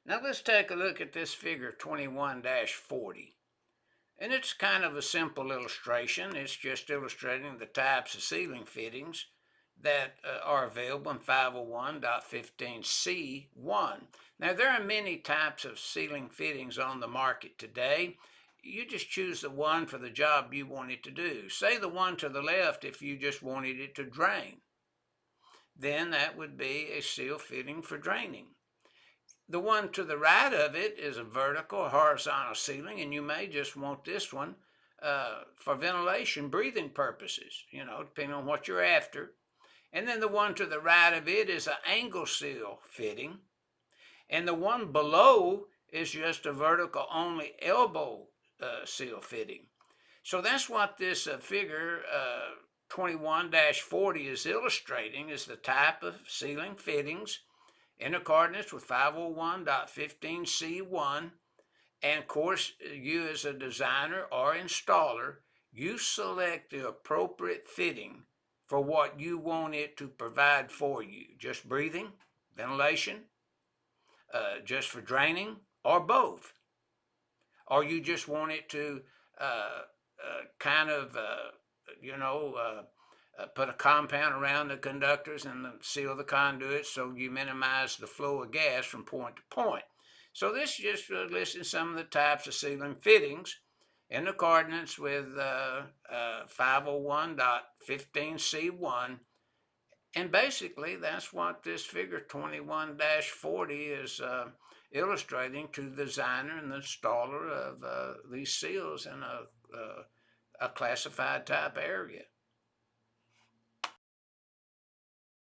Now let's take a look at this figure 21-40. And it's kind of a simple illustration. It's just illustrating the types of ceiling fittings that are available in 501.15C1. Now there are many types of ceiling fittings on the market today. You just choose the one for the job you want it to do. Say the one to the left if you just wanted it to drain. Then that would be a seal fitting for draining. The one to the right of it is a vertical or horizontal ceiling, and you may just want this one for ventilation, breathing purposes, depending on what you're after. And then the one to the right of it is an angle seal fitting. And the one below is just a vertical only elbow seal fitting. So that's what this figure 21-40 is illustrating, is the type of ceiling fittings in accordance with 501.15C1. And of course, you as a designer or installer, you select the appropriate fitting for what you want it to provide for you. Just breathing, ventilation, just for draining, or both. Or you just want it to put a compound around the conductors and seal the conduits so you minimize the flow of gas from point to point. So this just lists some of the types of ceiling fittings in accordance with 501.15C1. And basically that's what this figure 21-40 is illustrating to the designer and the installer of these seals in a classified type area.